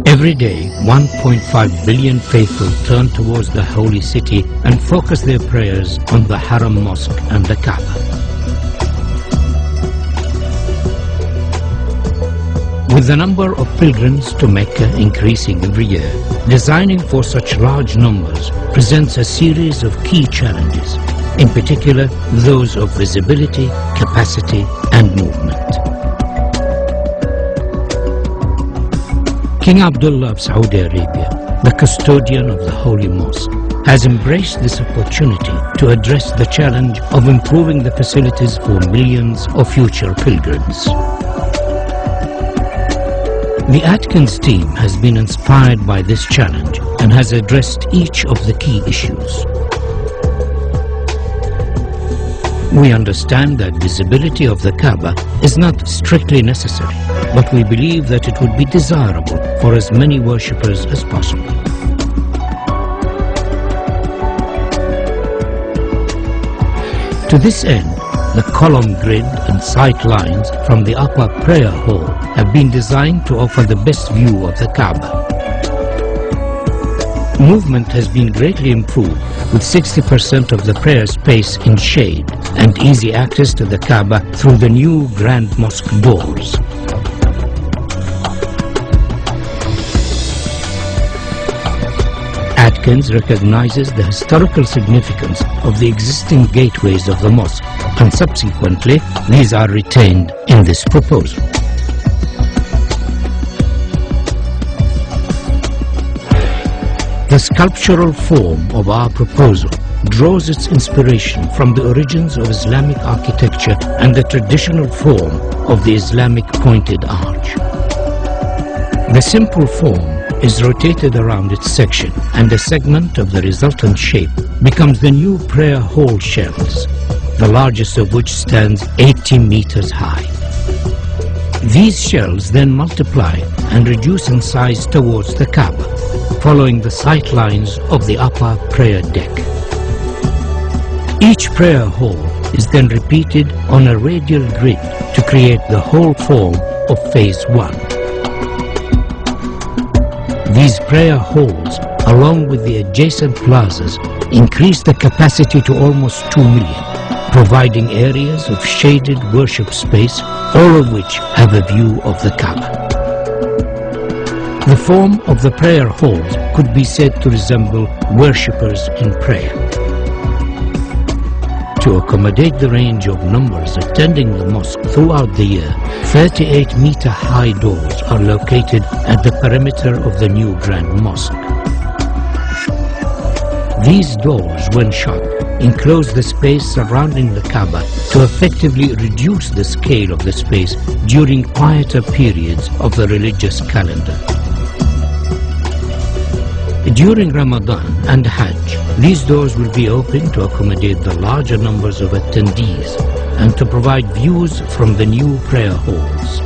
Every day, 1.5 billion faithful turn towards the holy city and focus their prayers on the Haram Mosque and the Kaaba. With the number of pilgrims to Mecca increasing every year, designing for such large numbers presents a series of key challenges, in particular those of visibility, capacity and movement. King Abdullah of Saudi Arabia, the custodian of the Holy Mosque, has embraced this opportunity to address the challenge of improving the facilities for millions of future pilgrims. The Atkins team has been inspired by this challenge and has addressed each of the key issues. We understand that visibility of the Kaaba is not strictly necessary, but we believe that it would be desirable for as many worshippers as possible. To this end, the column grid and sight lines from the upper prayer hall have been designed to offer the best view of the Kaaba. Movement has been greatly improved, with 60% of the prayer space in shade and easy access to the Kaaba through the new Grand Mosque doors. Atkins recognizes the historical significance of the existing gateways of the mosque, and subsequently these are retained in this proposal. The sculptural form of our proposal draws its inspiration from the origins of Islamic architecture and the traditional form of the Islamic pointed arch. The simple form is rotated around its section, and a segment of the resultant shape becomes the new prayer hall shells, the largest of which stands 80 meters high. These shells then multiply and reduce in size towards the Kaaba, following the sight lines of the upper prayer deck. Each prayer hall is then repeated on a radial grid to create the whole form of Phase 1. These prayer halls, along with the adjacent plazas, increase the capacity to almost 2 million, providing areas of shaded worship space, all of which have a view of the Kaaba. The form of the prayer halls could be said to resemble worshippers in prayer. To accommodate the range of numbers attending the mosque throughout the year, 38-meter-high doors are located at the perimeter of the new Grand Mosque. These doors, when shut, enclose the space surrounding the Kaaba to effectively reduce the scale of the space during quieter periods of the religious calendar. During Ramadan and Hajj, these doors will be open to accommodate the larger numbers of attendees and to provide views from the new prayer halls.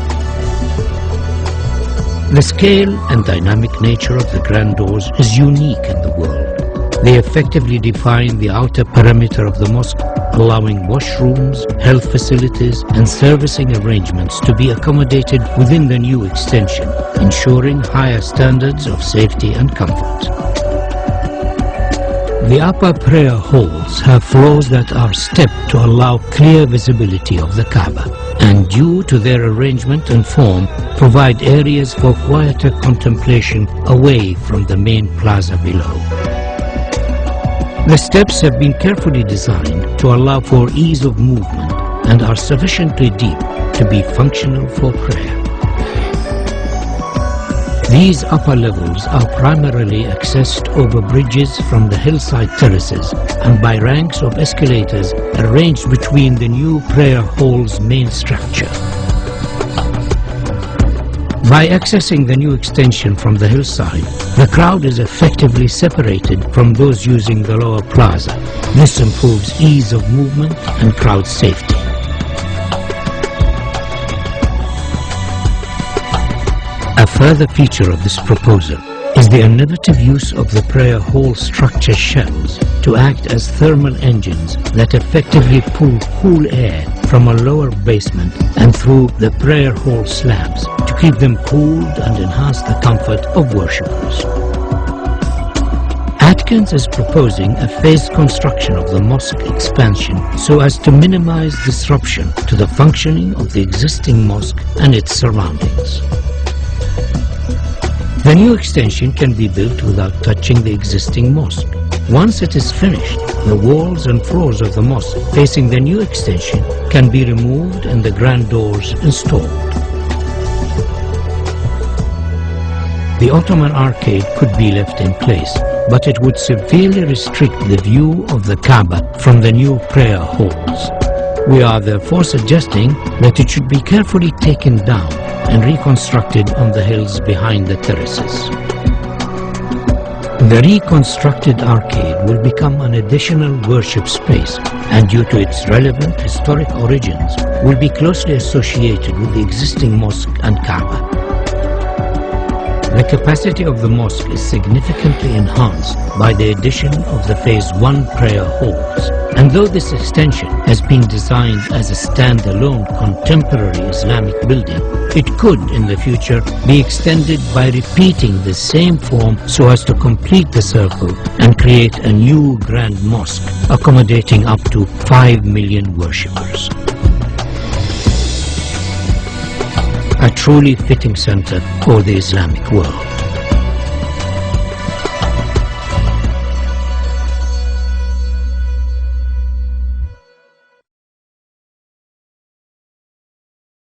The scale and dynamic nature of the grand doors is unique in the world. They effectively define the outer perimeter of the mosque, allowing washrooms, health facilities and servicing arrangements to be accommodated within the new extension, ensuring higher standards of safety and comfort. The upper prayer halls have floors that are stepped to allow clear visibility of the Kaaba, and due to their arrangement and form, provide areas for quieter contemplation away from the main plaza below. The steps have been carefully designed to allow for ease of movement and are sufficiently deep to be functional for prayer. These upper levels are primarily accessed over bridges from the hillside terraces and by ranks of escalators arranged between the new prayer hall's main structure. By accessing the new extension from the hillside, the crowd is effectively separated from those using the lower plaza. This improves ease of movement and crowd safety. A further feature of this proposal is the innovative use of the prayer hall structure shells to to act as thermal engines that effectively pull cool air from a lower basement and through the prayer hall slabs to keep them cooled and enhance the comfort of worshippers. Atkins is proposing a phased construction of the mosque expansion so as to minimize disruption to the functioning of the existing mosque and its surroundings. The new extension can be built without touching the existing mosque. Once it is finished, the walls and floors of the mosque facing the new extension can be removed and the grand doors installed. The Ottoman arcade could be left in place, but it would severely restrict the view of the Kaaba from the new prayer halls. We are therefore suggesting that it should be carefully taken down and reconstructed on the hills behind the terraces. The reconstructed arcade will become an additional worship space and due to its relevant historic origins will be closely associated with the existing mosque and Kaaba. The capacity of the mosque is significantly enhanced by the addition of the Phase 1 prayer halls. And though this extension has been designed as a standalone contemporary Islamic building, it could in the future be extended by repeating the same form so as to complete the circle and create a new grand mosque accommodating up to 5 million worshippers. A truly fitting center for the Islamic world.